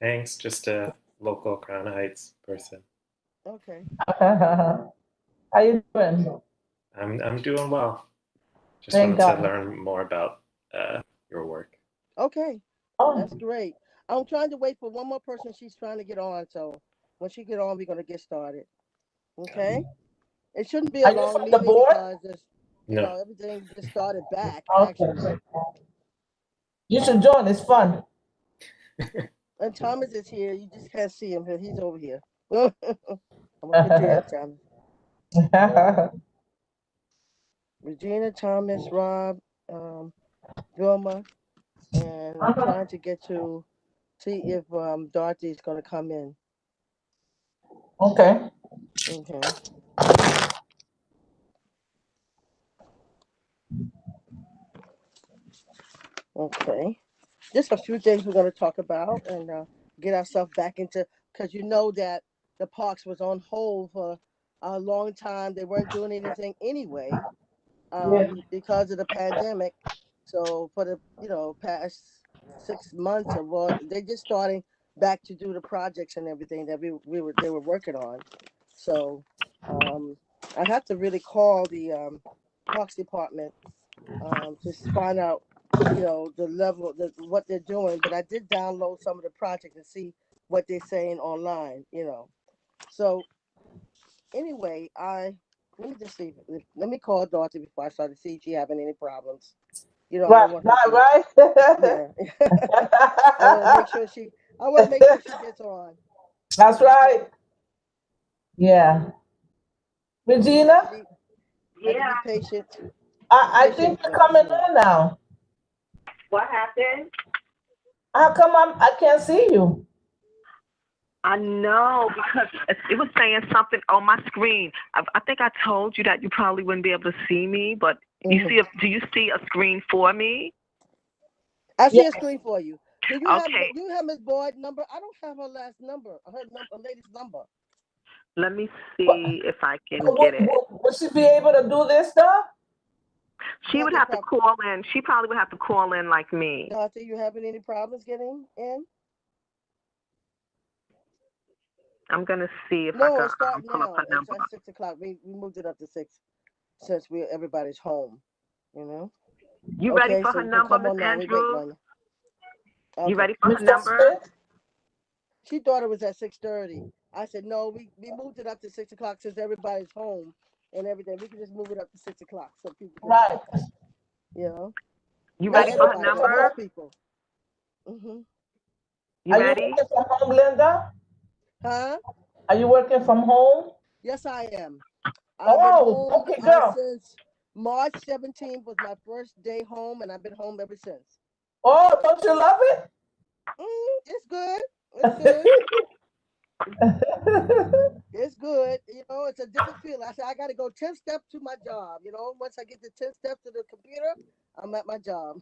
Thanks, just a local Crown Heights person. Okay. How you doing? I'm doing well. Just Thank wanted to God. learn more about your work. Okay. Oh, That's great. I'm trying to wait for one more person. She's trying to get on. So when she get on, we're gonna get started. Okay. It shouldn't be a are you long from the meeting board? because there's, No. everything just started back Okay. actually. You should join. It's fun. And Thomas is here. You just can't see him. He's over here. I'm gonna put you in, Thomas. Regina, Thomas, Rob, Vilma, and I'm trying to get to see if Dorothy's gonna come in. Okay. Okay. Okay. Just a few things we're gonna talk about and get ourselves back into, because you know that the parks was on hold for a long time. They weren't doing anything anyway Yeah. because of the pandemic. So for the past 6 months or what, they just starting back to do the projects and everything that they were working on. So um, I have to really call the parks department to find out the level what they're doing. But I did download some of the projects and see what they're saying online. So anyway, I let me just see. Let me call Dorothy before I start to see if she having any problems. I Right, don't want her right, to. right. Yeah, I want to make sure she. I want to make sure she gets on. That's right. Yeah. You have to Regina, be. Have to Yeah. be patient. I Patient think with you're them. coming on now. What happened? How come I can't see you? I know because it was saying something on my screen. I think I told you that you probably wouldn't be able to see me, but you see. Do you see a screen for me? I see a Yes. screen for you. Do you have Okay. Ms. Boyd number? I don't have her last number. Her latest number. Let me But, see if I can but get it. would she be able to do this stuff? She would have to call in. She probably would have to call in like me. Doctor, you having any problems getting in? I'm gonna see if I No, can it's starting pull up now. her It's number. at 6 o'clock. We moved it up to 6 since everybody's home. You ready Okay, for so her you can number, come Miss on now. We waiting Andrews? on you. Okay. You ready for her Mr. number? Smith? She thought it was at 6:30. I said no. We moved it up to 6 o'clock since everybody's home and everything. We can just move it up to 6 o'clock so people can Right. talk. You know. You Not ready for her everybody, but number? most people. Mhm. You Are you ready? working from home, Linda? Huh? Are you working from home? Yes, I am. I've been Oh, home okay, girl. since March 17th was my first day home, and I've been home ever since. Oh, don't you love it? It's good. It's good. It's good. It's a different feeling. I said I got to go 10 steps to my job. Once I get the 10 steps to the computer, I'm at my job.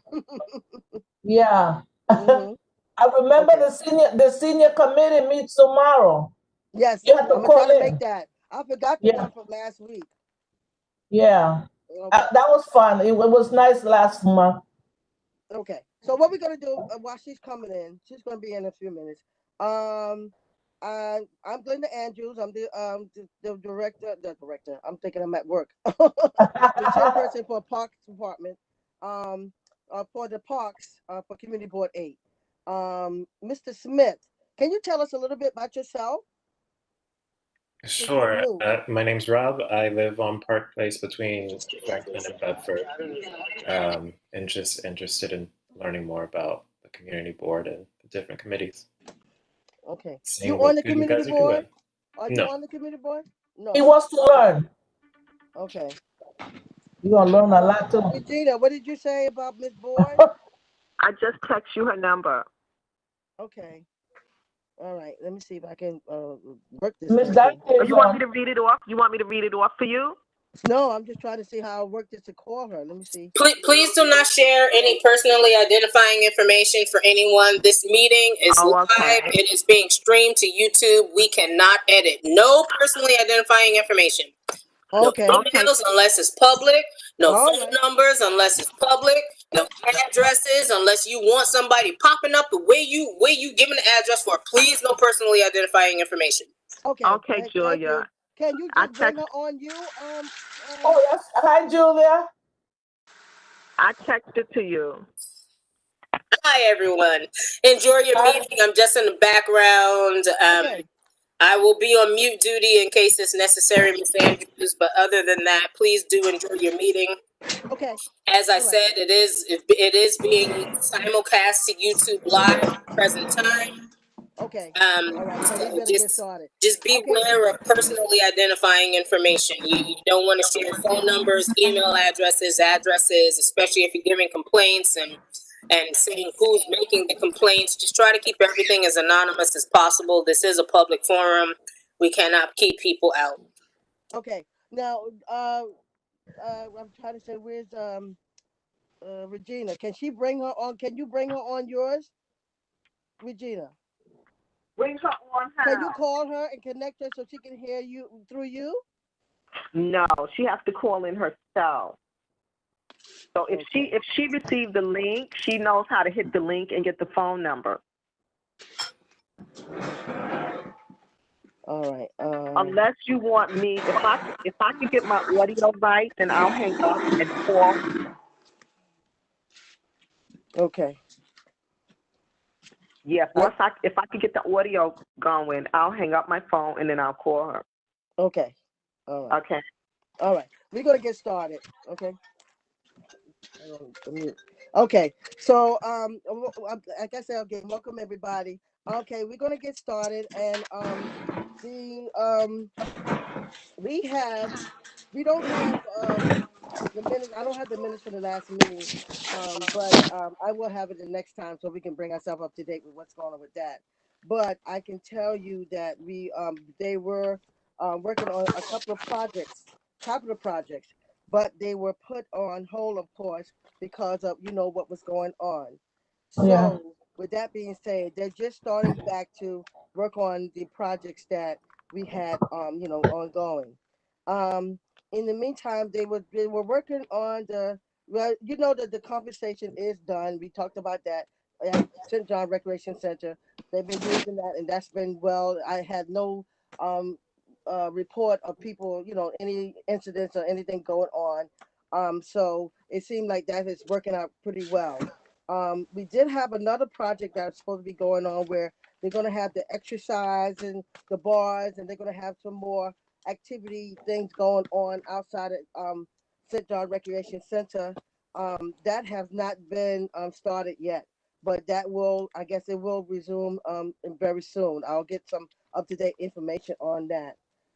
Yeah. Hmm. I remember Okay. the senior committee meets tomorrow. Yes, You have to I'm gonna try call to make in. that. I forgot the Yeah, one from last week. yeah. Okay. That was fun. It was nice last month. Okay. So what we're gonna do while she's coming in? She's gonna be in a few minutes. Um, I'm Glenda Andrews. I'm the director. The director. I'm thinking I'm at work. The chairperson for Parks Department. Um, for the Parks for Community Board 8. Mr. Smith, can you tell us a little bit about yourself? Since you're Sure. new. My name's Rob. I live on Park Place between Franklin and Bedford. And just interested in learning more about the community board and the different committees. Okay. You Seeing on what the good you community guys are board? doing. Are you No. on the community board? He No. wants to Okay. learn. Okay. You're gonna learn a lot too. Regina, what did you say about Miss Boyd? I just text you her number. Okay. All right. Let me see if I can work this Miss thing Dyke here. Oh, is you want me on. to read it off? You want me to read it off for you? No, I'm just trying to see how I work this to call her. Let me see. Please do not share any personally identifying information for anyone. This meeting is Oh, live. okay. It is being streamed to YouTube. We cannot edit. No personally identifying information. No Okay. Okay. emails unless it's public. No All phone right. numbers unless it's public. No addresses unless you want somebody popping up the way you giving the address for. Please, no personally identifying information. Okay. Okay, Thank Julia. you. Can you I just bring text. her on you? Oh, yes. Hi, Julia. I texted to you. Hi, everyone. Enjoy your Hi. meeting. I'm just in the background. Okay. I will be on mute duty in case it's necessary, Ms. Andrews. But other than that, please do enjoy your meeting. Okay. As I All right. said, it is being simulcast to YouTube Live at the present time. Okay. All right. So we So better get started. just Okay. beware of personally identifying information. You don't want to share phone numbers, email addresses, especially if you're giving complaints and saying who's making the complaints. Just try to keep everything as anonymous as possible. This is a public forum. We cannot keep people out. Okay. Now, I'm trying to say, where's Regina? Can she bring her on? Can you bring her on yours, Regina? Bring her on Can you how? call her and connect her so she can hear you through you? No, she has to call in herself. So if she received the link, she knows how to hit the link and get the phone number. All right. Unless you want me, if I could get my audio right, then I'll hang up and call. Okay. Yeah, if I could get the audio going, I'll hang up my phone and then I'll call her. Okay. All right. Okay. All right. We're gonna get started. Okay. Okay. So like I said, again, welcome everybody. Okay, we're gonna get started, and we don't have the minutes. I don't have the minutes for the last meeting, but I will have it the next time so we can bring ourselves up to date with what's going on with that. But I can tell you that they were working on a couple of projects, capital projects, but they were put on hold, of course, because of what was going on. Yeah. So with that being said, they're just starting back to work on the projects that we had ongoing. Um, in the meantime, they were working on that the compensation is done. We talked about that at St. John Recreation Center. They've been using that, and that's been well. I had no report of people, any incidents or anything going on. So it seemed like that is working out pretty well. We did have another project that's supposed to be going on where they're going to have the exercise and the bars, and they're going to have some more activity things going on outside of St. John Recreation Center. That has not been started yet, but I guess it will resume very soon. I'll get some up to date information on that.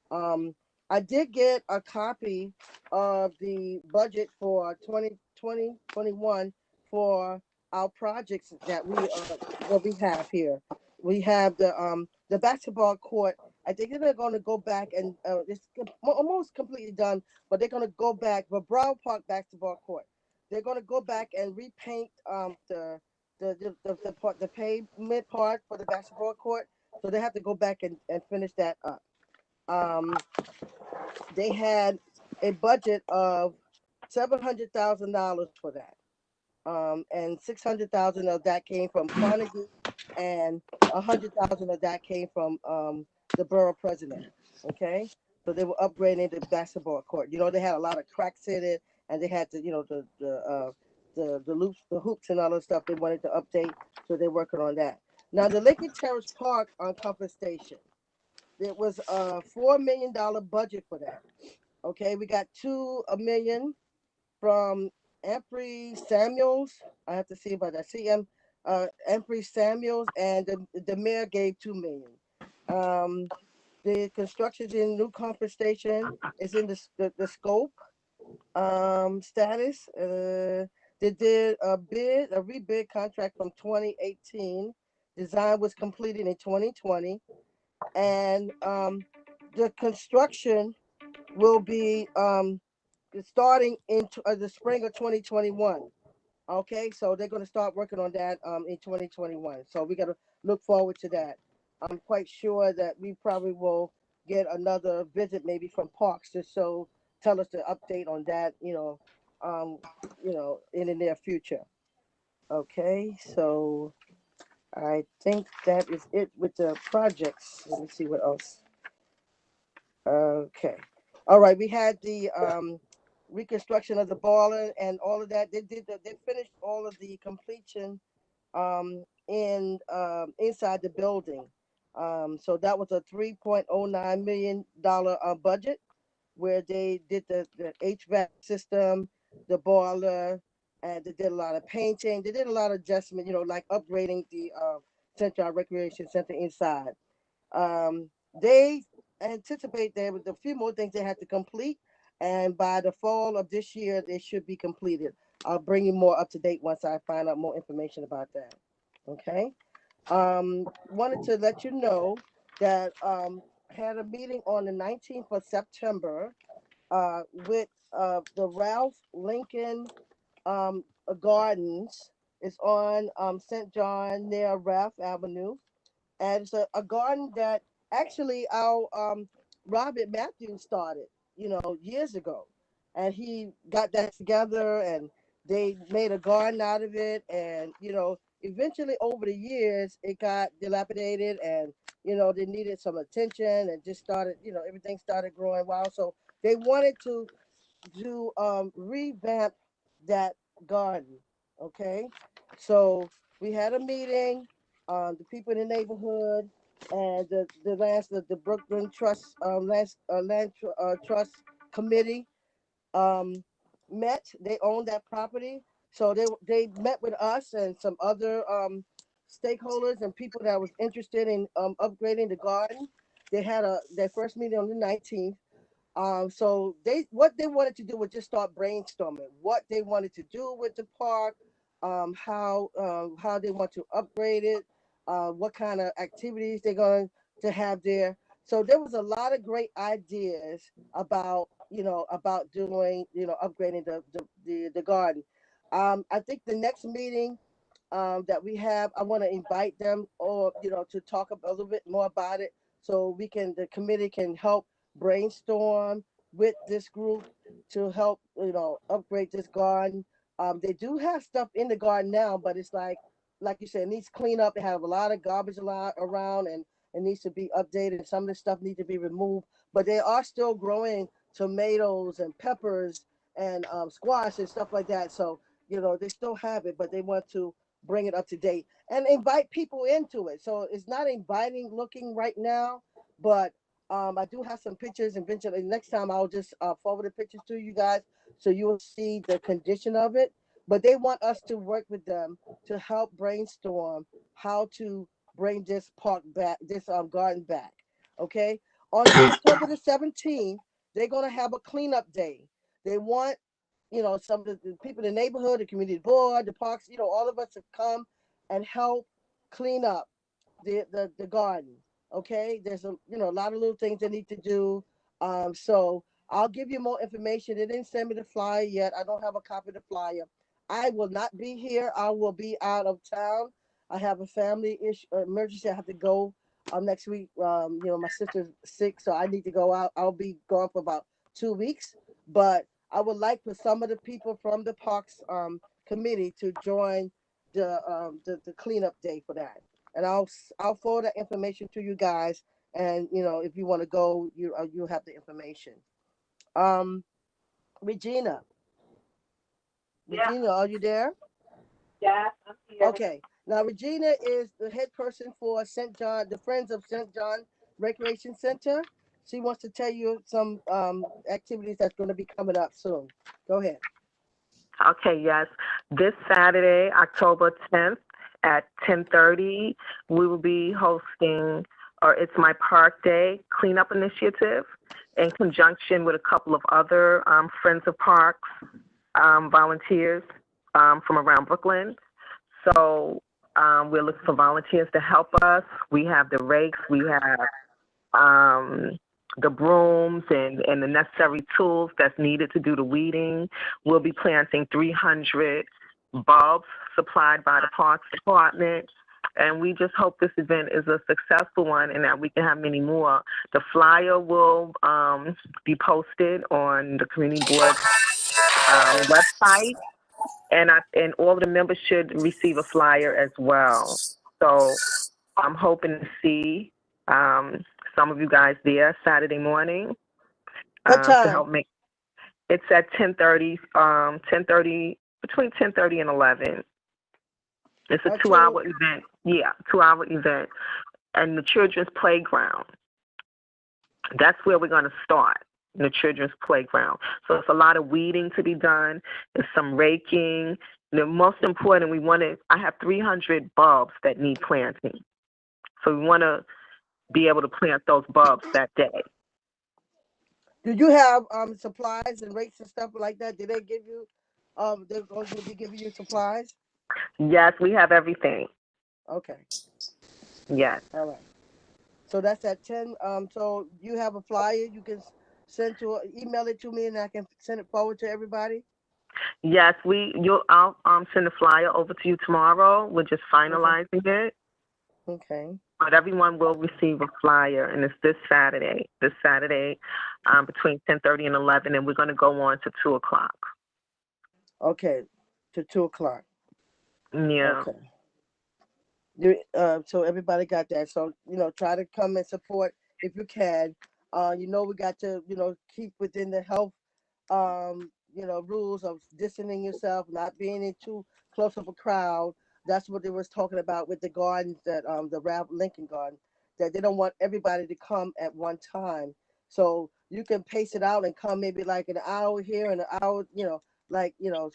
Um, I did get a copy of the budget for 2021 for our projects that we have here. We have the basketball court. I think they're going to go back and it's almost completely done, but they're going to go back for Brown Park basketball court. They're going to go back and repaint the pavement part for the basketball court. So they have to go back and finish that up. Um, they had a budget of $700,000 for that, and 600,000 of that came from Carnegie, and 100,000 of that came from the borough president. Okay, so they were upgrading the basketball court. They had a lot of cracks in it, and they had to, the loops, the hoops, and all that stuff. They wanted to update, so they're working on that. Now the Lincoln Terrace Park on Compass Station. There was a $4 million budget for that. Okay, we got $2 million from Ampry Samuels. I have to see about that. Ampry Samuels, and the mayor gave $2 million. The construction in New Conference Station is in the scope status. They did a rebid contract from 2018. Design was completed in 2020, and the construction will be starting in the spring of 2021. Okay, so they're going to start working on that in 2021. So we got to look forward to that. I'm quite sure that we probably will get another visit maybe from Parks to tell us the update on that, you know, in the near future. Okay, so I think that is it with the projects. Let me see what else. Okay. All right, we had the reconstruction of the boiler and all of that. They finished all of the completion in inside the building. So that was a $3.09 million budget where they did the HVAC system, the boiler, and they did a lot of painting. They did a lot of adjustment, you know, like upgrading the Central Recreation Center inside. They anticipate there was a few more things they had to complete, and by the fall of this year, they should be completed. I'll bring you more up to date once I find out more information about that. Okay. Wanted to let you know that had a meeting on the 19th of September with the Ralph Lincoln Gardens. It's on St. John near Ralph Avenue, and it's a garden that actually our Robert Matthews started, you know, years ago, and he got that together, and they made a garden out of it, and you know, eventually over the years it got dilapidated, and you know, they needed some attention, and just started, you know, everything started growing wild, so they wanted to revamp that garden. Okay, so we had a meeting, the people in the neighborhood and the Brooklyn Trust Trust Committee um, met. They own that property, so they met with us and some other stakeholders and people that was interested in upgrading the garden. They had their first meeting on the 19th. So what they wanted to do was just start brainstorming what they wanted to do with the park, how they want to upgrade it, what kind of activities they're going to have there. So there was a lot of great ideas about, you know, about doing, you know, upgrading the garden. I think the next meeting that we have, I want to invite them, or you know, to talk a little bit more about it, so the committee can help brainstorm with this group to help, you know, upgrade this garden. They do have stuff in the garden now, but it's like you said, it needs cleanup. They have a lot of garbage a lot around, and it needs to be updated. Some of the stuff needs to be removed, but they are still growing tomatoes and peppers and squash and stuff like that. So you know, they still have it, but they want to bring it up to date and invite people into it. So it's not inviting looking right now, but I do have some pictures, and eventually next time I'll just forward the pictures to you guys so you will see the condition of it. But they want us to work with them to help brainstorm how to bring this park back, this garden back. Okay. On October the 17th, they're gonna have a cleanup day. They want, you know, some of the people in the neighborhood, the community board, the parks, you know, all of us to come and help clean up the garden. Okay, there's a, you know, a lot of little things they need to do. So I'll give you more information. They didn't send me the flyer yet. I don't have a copy of the flyer. I will not be here. I will be out of town. I have a family issue emergency. I have to go next week. You know, my sister's sick, so I need to go out. I'll be gone for about 2 weeks, but I would like for some of the people from the parks committee to join the cleanup day for that, and I'll forward that information to you guys. And you know, if you want to go, you have the information. Um, Regina, Yeah, Regina, are you there? yeah, I'm here. Okay. Now Regina is the head person for St. John, the Friends of St. John Recreation Center. She wants to tell you some activities that's going to be coming up soon. Go ahead. Okay, yes. This Saturday, October 10th at 10:30, we will be hosting, or it's my Park Day cleanup initiative in conjunction with a couple of other Friends of Parks volunteers from around Brooklyn. So we're looking for volunteers to help us. We have the rakes, we have the brooms and the necessary tools that's needed to do the weeding. We'll be planting 300 bulbs supplied by the Parks Department. And we just hope this event is a successful one and that we can have many more. The flyer will be posted on the community board website, and all of the members should receive a flyer as well. So I'm hoping to see some of you guys there Saturday morning What to time? help make. It's at 10:30. 10:30 between 10:30 and 11. It's a 2-hour event. Yeah, 2-hour event, and the children's playground. That's where we're going to start. In the children's playground. So it's a lot of weeding to be done. There's some raking. The most important, I have 300 bulbs that need planting. So we want to be able to plant those bulbs that day. Do you have supplies and rates and stuff like that? Did they give you they're going to be giving you supplies? Yes, we have everything. Okay. Yes. All right. So that's at 10. So you have a flyer you can email it to me and I can send it forward to everybody? Yes, I'll send the flyer over to you tomorrow. We're just finalizing it. Okay. But everyone will receive a flyer, and it's this Saturday between 10:30 and 11, and we're going to go on to 2 o'clock. Okay, to 2 o'clock. Yeah. Okay. So everybody got that. So, try to come and support if you can. We got to, keep within the health, rules of distancing yourself, not being in too close of a crowd. That's what they was talking about with the gardens that the Ralph Lincoln Garden, that they don't want everybody to come at one time. So you can pace it out and come maybe like an hour here and an hour,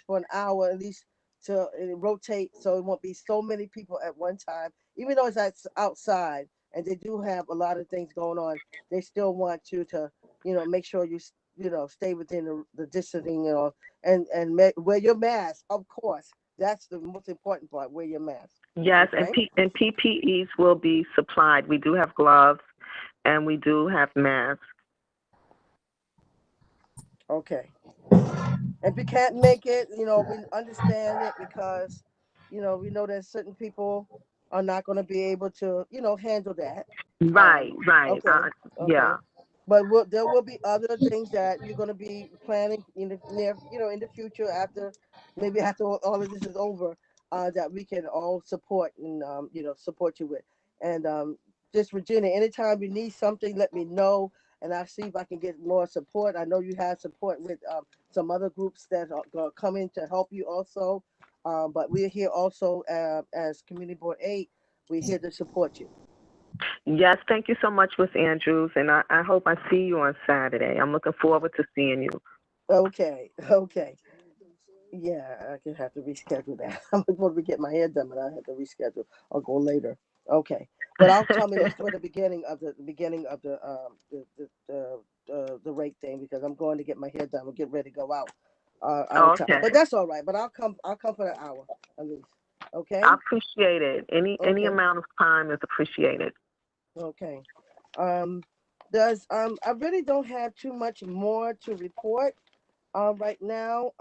for an hour at least to rotate so it won't be so many people at one time. Even though it's outside and they do have a lot of things going on, they still want you to, make sure you stay within the distancing, and wear your mask, of course. That's the most important part. Wear your mask. Yes, Okay? and PPEs will be supplied. We do have gloves, and we do have masks. Okay. If you can't make it, we understand it because, we know that certain people are not going to be able to, handle that. Right. Okay. Okay. Yeah. But there will be other things that you're going to be planning in the near, in the future after all of this is over, that we can all support and support you with. And just Virginia, anytime you need something, let me know, and I'll see if I can get more support. I know you have support with some other groups that are going to come in to help you also, but we're here also as Community Board 8. We're here to support you. Yes, thank you so much, Miss Andrews, and I hope I see you on Saturday. I'm looking forward to seeing you. Okay. Yeah, I can have to reschedule that. I'm supposed to get my hair done, but I have to reschedule. I'll go later. Okay, but I'll come in for the beginning of the the rate thing because I'm going to get my hair done. We'll get ready to go out of town. But that's all right. But I'll come for an hour at least. Okay. I appreciate it. Any amount of time is appreciated. Okay. I really don't have too much more to report right now.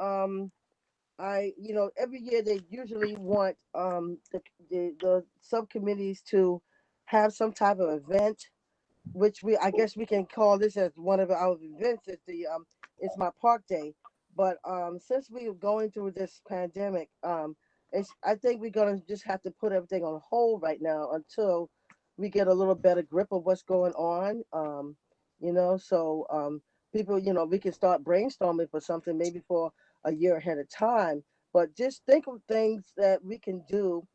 Every year they usually want the subcommittees to have some type of event, which I guess we can call this as one of our events. It's my park day, but since we are going through this pandemic, I think we're gonna just have to put everything on hold right now until we get a little better grip of what's going on. So people, we can start brainstorming for something maybe for a year ahead of time. But just think of things that we can do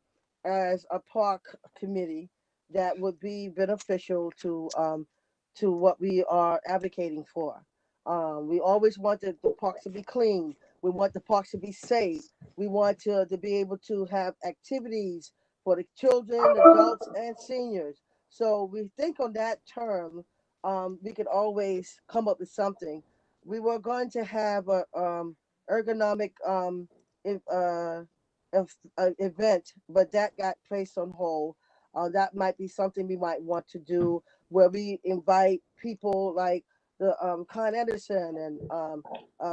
as a park committee that would be beneficial to what we are advocating for. We always want the parks to be clean. We want the parks to be safe. We want to be able to have activities for the children, adults, and seniors. So we think on that term, we could always come up with something. We were going to have a ergonomic if, event, but that got placed on hold. That might be something we might want to do where we invite people like the Con Edison and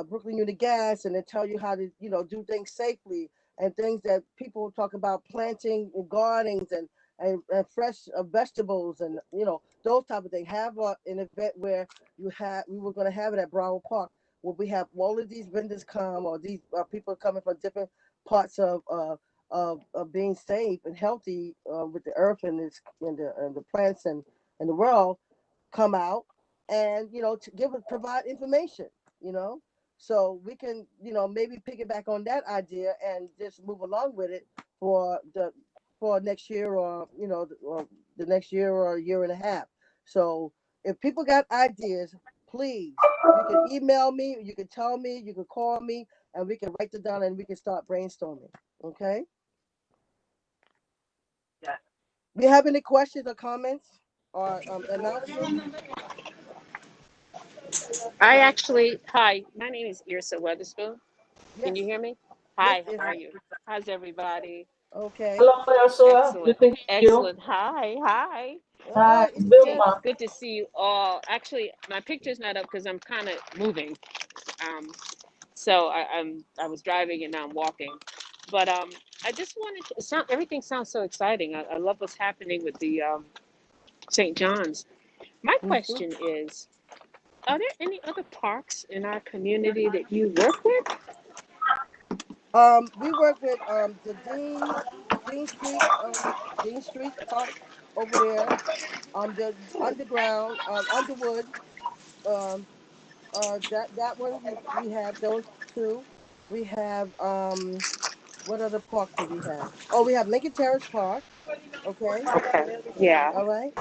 Brooklyn Unit Gas, and they tell you how to do things safely and things that people talk about planting gardens and fresh vegetables and those type of things. Have an event where we were going to have it at Broward Park, where we have all of these vendors come, or these people coming from different parts of being safe and healthy with the earth and this and the plants and the world come out and to provide information, you know, so we can maybe piggyback on that idea and just move along with it for the for next year, or the next year or a year and a half. So if people got ideas, please, you can email me, you can tell me, you can call me, and we can write it down and we can start brainstorming. Okay. Yeah. Do you have any questions or comments or announcements? Hi, my name is Irsa Weatherspoon. Can Yes. you hear me? Yes. Hi, Yes. how are you? How's everybody? Okay. Hello, Ursula. Excellent. Good to hear you. Excellent. Hi. Hi, Hi, it's Tiff. Vilma. Good to see you all. Actually, my picture's not up because I'm kind of moving. Um, I was driving and now I'm walking. But I just wanted to everything sounds so exciting. I love what's happening with the St. John's. My Mhm. question is, are there any other parks in our community that you work with? We work with the Dean Street Park over there. The underground Underwood. Um, that one we have those two. We have what other park do we have? Oh, we have Lincoln Terrace Park. Okay, Okay. Yeah. all right,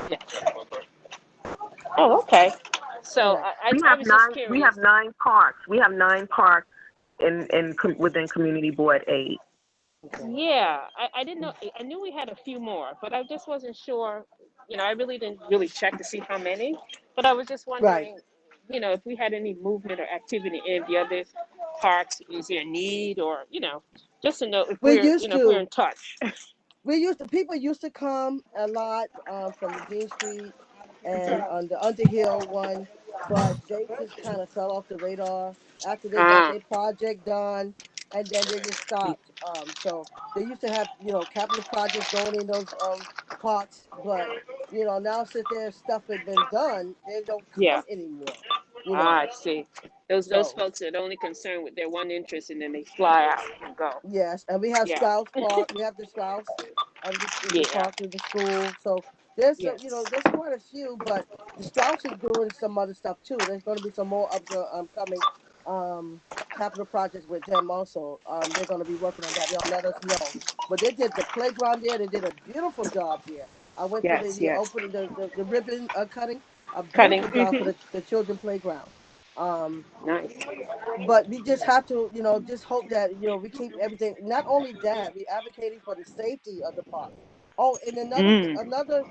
Yeah. Oh, okay. So correct. I was just We have curious. 9 parks. We have 9 parks within Community Board 8. Okay, Yeah, I didn't know. I knew we had a few more, but I just wasn't sure. I really didn't really check to see how many. But I was just right. wondering, if we had any movement or activity in the other parks. Is there a need, or just to know if We we're, used if we're to. in touch. People used to come a lot from the Dean Street and on the Underhill one, but they just kind of fell off the radar after they got Ah, their project done, and then they just stopped. So they used to have capital projects going in those parks, but now since their stuff has been done, they don't yeah. come anymore. You Ah, know, I see. Those so folks are only concerned with their one interest, and then they fly out and go. yes, and we have Yeah. Strauss Park. We have the Strauss the Yeah. park with the school. So there's Yes. there's quite a few, but the Strauss is doing some other stuff too. There's going to be some more of the coming um capital projects with them also. They're going to be working on that. They'll let us know. But they did the playground there. They did a beautiful job there. I went to Yes. the Yes. opening, the ribbon cutting. A Cutting. beautiful job for the children playground. Um, Nice. but we just have to, just hope that we keep everything. Not only that, we advocating for the safety of the park. Oh, and Mm. another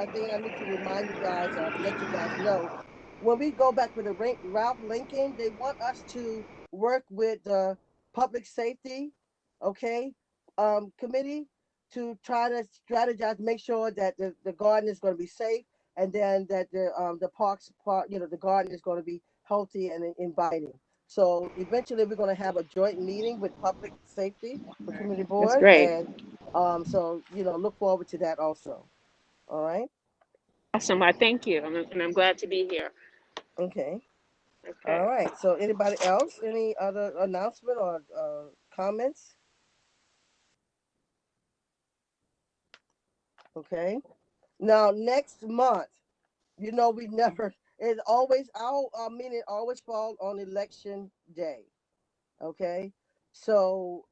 I think I need to remind you guys or let you guys know, when we go back with the Ralph Lincoln, they want us to work with the public safety, okay, committee to try to strategize, make sure that the garden is going to be safe, and then that the park, the garden is going to be healthy and inviting. So eventually, we're going to have a joint meeting with public safety for community That's board, great. and so look forward to that also. All right. Awesome. I thank you, and I'm glad to be here. Okay. All Okay. right. So anybody else? Any other announcement or comments? Okay. Now next month, we never. It's always our meeting always fall on election day. Okay. So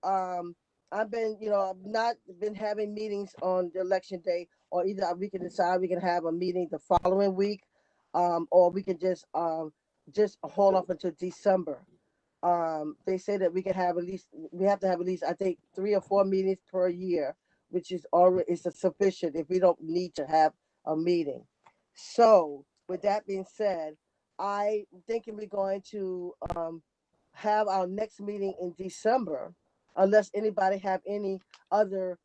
I've been, I've not been having meetings on the election day, or either we can decide we can have a meeting the following week, or we can just hold off until December. They say that we have to have at least, I think, 3 or 4 meetings per year, which is already is sufficient if we don't need to have a meeting. So with that being said, I thinking we're going to have our next meeting in December, unless anybody have other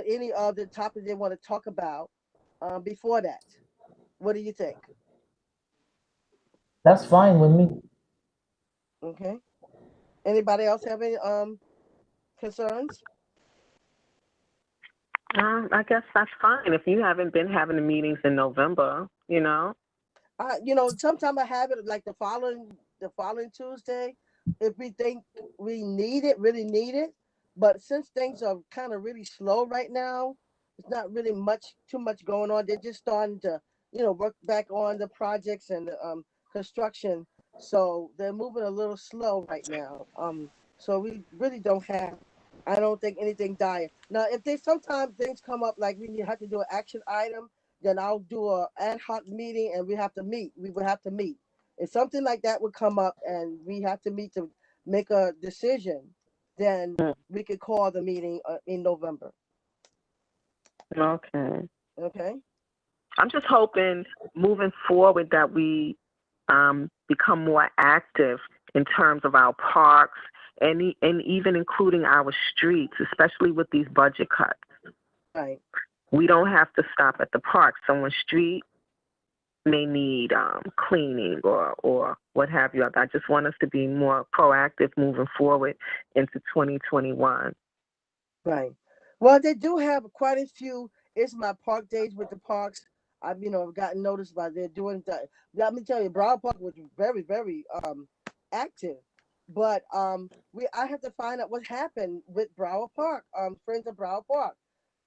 any other topic they want to talk about before that. What do you think? That's fine with me. Okay. Anybody else have any concerns? I guess that's fine if you haven't been having the meetings in November. Sometimes I have it like the following the following Tuesday if we think we need it, really need it. But since things are kind of really slow right now, it's not really too much going on. They're just starting to, work back on the projects and the construction. So they're moving a little slow right now. So we really don't have, I don't think anything dire. Now, if there's sometimes things come up like we have to do an action item, then I'll do a ad hoc meeting and we have to meet. We would have to meet. If something like that would come up and we have to meet to make a decision, then we could call the meeting in November. Okay. Okay. I'm just hoping moving forward that we become more active in terms of our parks and even including our streets, especially with these budget cuts. Right. We don't have to stop at the park. Someone's street may need cleaning or what have you. I just want us to be more proactive moving forward into 2021. Right. Well, they do have quite a few. It's my park days with the parks. I've gotten noticed by they're doing that. Let me tell you, Broward Park was very, very active. But I have to find out what happened with Broward Park. Friends of Broward Park.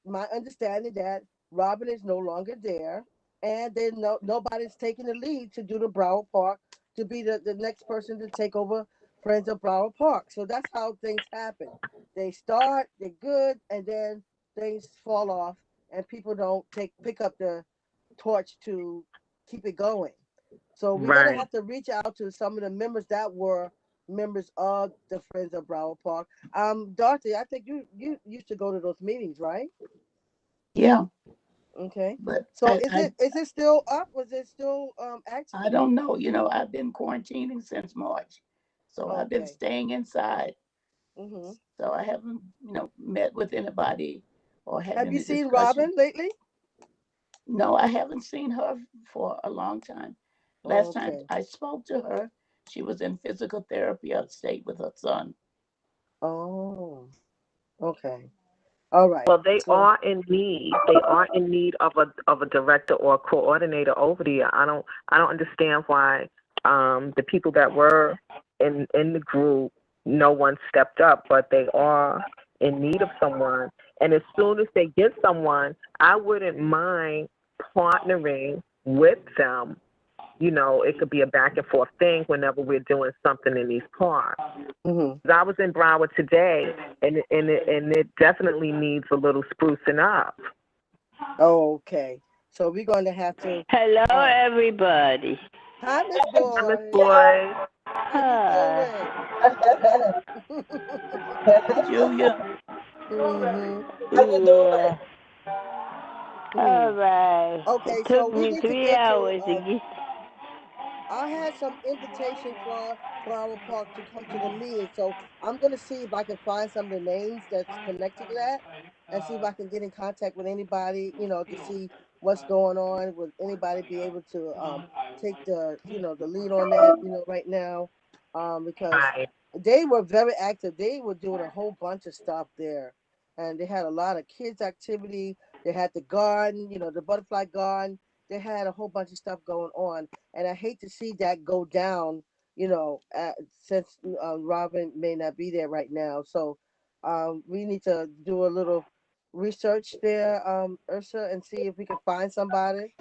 My understanding that Robin is no longer there, and nobody's taking the lead to do the Broward Park to be the next person to take over Friends of Broward Park. So that's how things happen. They start, they're good, and then things fall off, and people don't pick up the torch to keep it going. So we're gonna have to reach out to some of the members that were members of the Friends of Broward Park. Dorothy, I think you used to go to those meetings, right? Yeah, Okay. but So is it still up? Was it still active? I don't know. I've been quarantining since March, so I've been Okay. staying inside. Mm-hmm. So I haven't, met with anybody or had Have any you seen discussion. Robin lately? No, I haven't seen her for a long time. Last time Okay. I spoke to her, she was in physical therapy upstate with her son. Oh. Okay. All right. Well, they So are in need. They are in need of a director or a coordinator over there. I don't understand why the people that were in the group, no one stepped up, but they are in need of someone. And as soon as they get someone, I wouldn't mind partnering with them. It could be a back and forth thing whenever we're doing something in these parks. mm-hmm. I was in Broward today, and it definitely needs a little sprucing up. Okay. So we're going to have to. Hello, everybody. Hi, Miss Boy. Miss Boy. How you doing? Julia, Mm-hmm. Yeah. Hmm. All right. Okay, It so took we me need to 3 get hours to to. get. I had some invitation for Flower Park to come to the meeting, so I'm gonna see if I can find some of the names that's connected to that, and see if I can get in contact with anybody, to see what's going on. Would anybody be able to take the lead on that, right now, because Right. they were very active. They were doing a whole bunch of stuff there, and they had a lot of kids activity. They had the garden, the butterfly garden. They had a whole bunch of stuff going on, and I hate to see that go down. Since Robin may not be there right now, so we need to do a little research there, Ursa, and see if we can find somebody.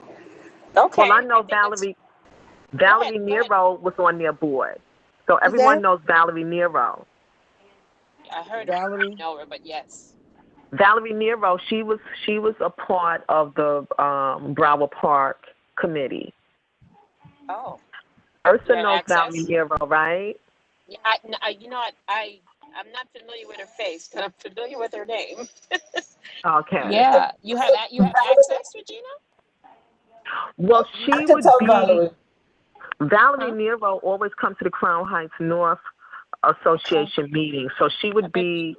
Okay. Well, I know think that's- Valerie go ahead. Nero was on their board, so Who's everyone that? knows Valerie Nero. I heard Valerie. know her, but yes. Valerie Nero, she was a part of the Broward Park committee. Oh. Ursa You have knows access? Valerie Nero, right? Yeah, I'm not familiar with her face, but I'm familiar with her name. Okay. Yeah, you have access, Regina? Well, I she can would tell be. Valerie. Valerie Nero always comes to the Crown Heights North Association meeting, so she would be.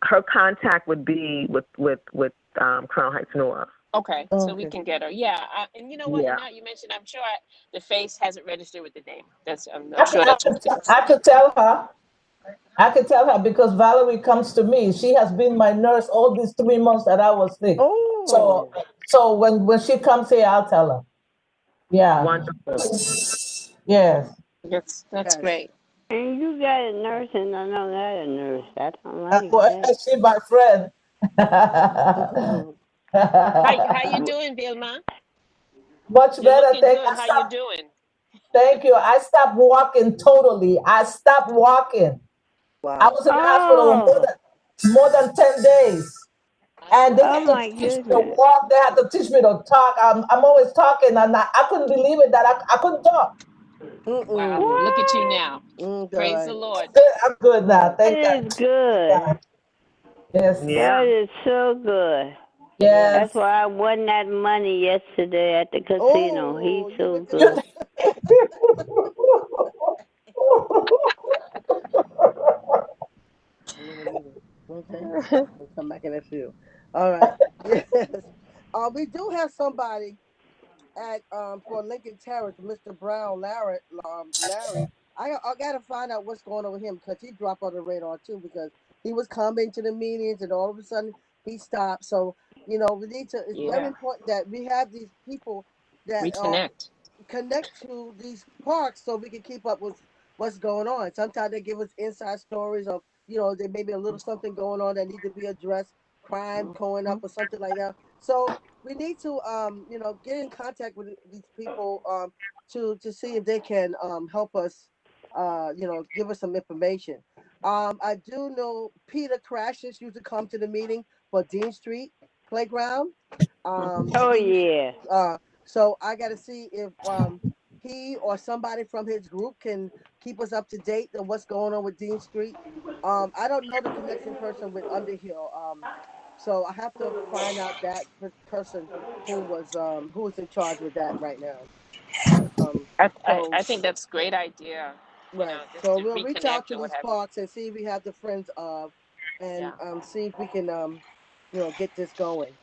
Her contact would be with Crown Heights North. Okay, so we Okay. can get her. Yeah, and you know what? Yeah. Now you mentioned, I'm sure the face hasn't registered with the name. I'm I sure could, that's what it is. I could tell her. I could tell her because Valerie comes to me. She has been my nurse all these 3 months that I was sick. Oh. So when she comes here, I'll tell her. Yeah. Wonderful. Yes. That's Yes. great. And you got a nurse, and I know that a nurse. I don't like that. She my friend. How you doing, Vilma? Much You're better. looking good. How you doing? Thank you. I stopped walking totally. I stopped walking. I Wow. was in the hospital Oh, more than 10 days. And they oh had to my teach me to goodness. walk. They had to teach me to talk. I'm always talking, and I couldn't believe it that I couldn't talk. Wow. Mm-mm. Look at you What? now. Praise the God. Lord. I'm good now. That Thank is God. good. Yes. Yeah. That is so good. Yes. That's Yes. why I won that money yesterday at the casino. He's Oh, you so went to good. okay. We'll come back in a few. All right. Yes. We do have somebody at for Lincoln Terrace, Mr. Brown, Larry. I gotta find out what's going on with him because he dropped on the radar too because he was coming to the meetings and all of a sudden he stopped. So we need to. It's very Yeah. important that we have these people that Reconnect. connect to these parks so we can keep up with what's going on. Sometimes they give us inside stories of there may be a little something going on that need to be addressed, crime going up or something like that. So we need to get in contact with these people to see if they can help us give us some information. I do know Peter Crashes used to come to the meeting for Dean Street Playground. Oh, He used yeah. so I got to see if he or somebody from his group can keep us up to date on what's going on with Dean Street. I don't know the connection person with Underhill. So I have to find out that person who was in charge with that right now. So I think that's a great idea. right. Just So to we'll reach out reconnect to or what these have you. parks and see if we have the friends of, and Yeah. see if we can get this going.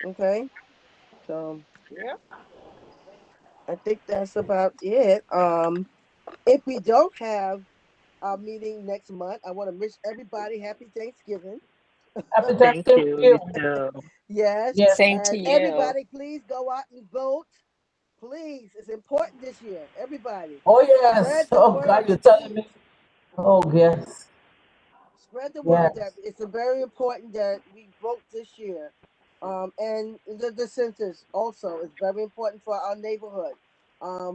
Okay. So Yeah. I think that's about it. If we don't have our meeting next month, I want to wish everybody happy Thanksgiving. Happy Thank Thanksgiving you. to you. You too. Yes, Yes. Same to and you. everybody, please go out and vote. Please, it's important this year. Everybody, Oh yes. spread the Oh word, God, you're telling please. me. Oh yes. Spread the word that Yes. it's very important that we vote this year. And the census also is very important for our neighborhood.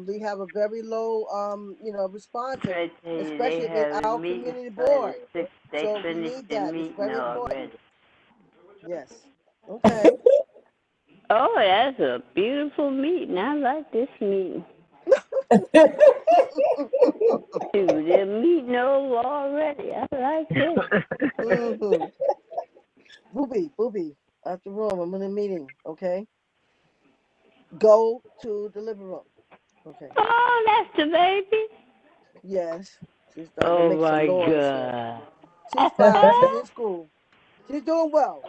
We have a very low, response, I tell you, they especially in have a our meeting community for the board. 6th. They So we finished need the that. It's meeting very important. already. Yes. Okay. Oh, that's a beautiful meeting. I like this meeting. Shoot, they're meeting over already. I like this. Mm-hmm. Booby, out the room. I'm in a meeting. Okay. Go to the living room. Okay. Oh, that's the baby. Yes. She's starting to Oh make some my noise here. God. She's fine. She's in school. She's doing well.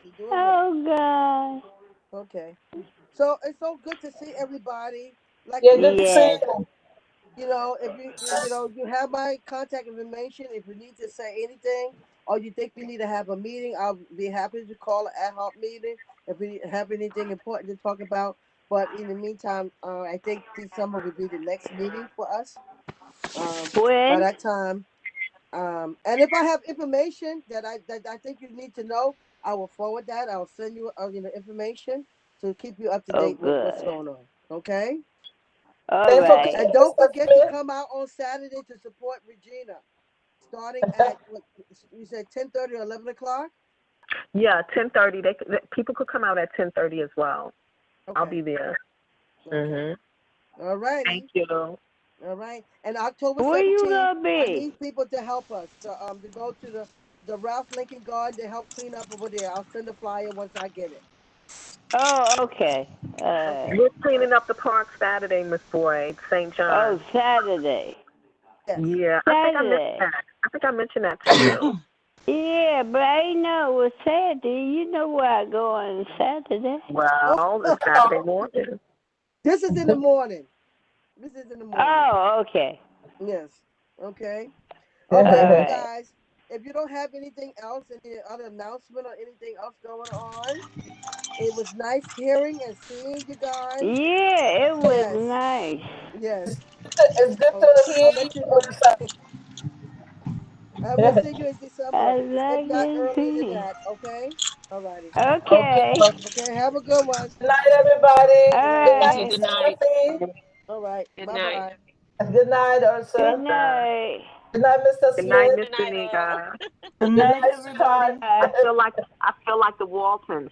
She's doing well. Oh God. Okay. So it's so good to see everybody. Like Yeah, we good to said, see Yes. you. if you have my contact information. If you need to say anything or you think we need to have a meeting, I'll be happy to call an ad hoc meeting if we have anything important to talk about. But in the meantime, I think December will be the next meeting for us. By When? that time, and if I have information that I think you need to know, I will forward that. I'll send you information to keep you up to Oh date with what's good. going on. Okay. All Thanks for right. And coming, don't Mr. forget to Smith. come out on Saturday to support Regina, starting at what you said, 10:30 or 11 o'clock. Yeah, 10:30. People could come out at 10:30 as well. I'll Okay. be there. Okay. All Thank righty. you. All right. And October Where you 17th, gonna I be? need people to help us to go to the Ralph Lincoln Garden to help clean up over there. I'll send a flyer once I get it. Oh, okay. Okay. We're cleaning up the park Saturday, Miss Boyd, St. Oh, John. Saturday. Yes. Yeah, I think I mentioned Saturday. that. I think I mentioned that to you. Yeah, but I didn't know it was Saturday. You know where I go on Saturday. Oh, Well, it's Saturday morning. this is in the morning. This is in the morning. Oh, okay. Yes. Okay. All All right, you right. guys. if you don't have anything else, any other announcement or anything else going on, it was nice hearing and seeing you guys. Yeah, it was Yes, nice. yes. It's good Oh, to hear I'll let you. you know. I will see you in December, I if like not it earlier than too. that. Okay. All righty. Okay. Okay. Okay. Have a good one. Good night, everybody. All Good You night, too. right. Good Mr. night. Murphy. All right. Good Bye night. bye. Good night, Good Ursa. night. Good night, Mr. Good night, Smith. Miss Good night, all. Danica. Good Good night, night, everybody. Scott. Bye. I feel like the Waltons.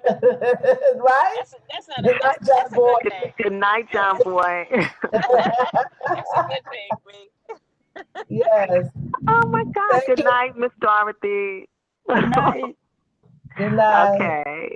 Right? That's not a Good night, that's John a Boy. good thing. Good night, John Boy. That's a good thing, Bree. Yes. Oh my God. Thank Good you. night, Miss Dorothy. Good night. Good night. Okay.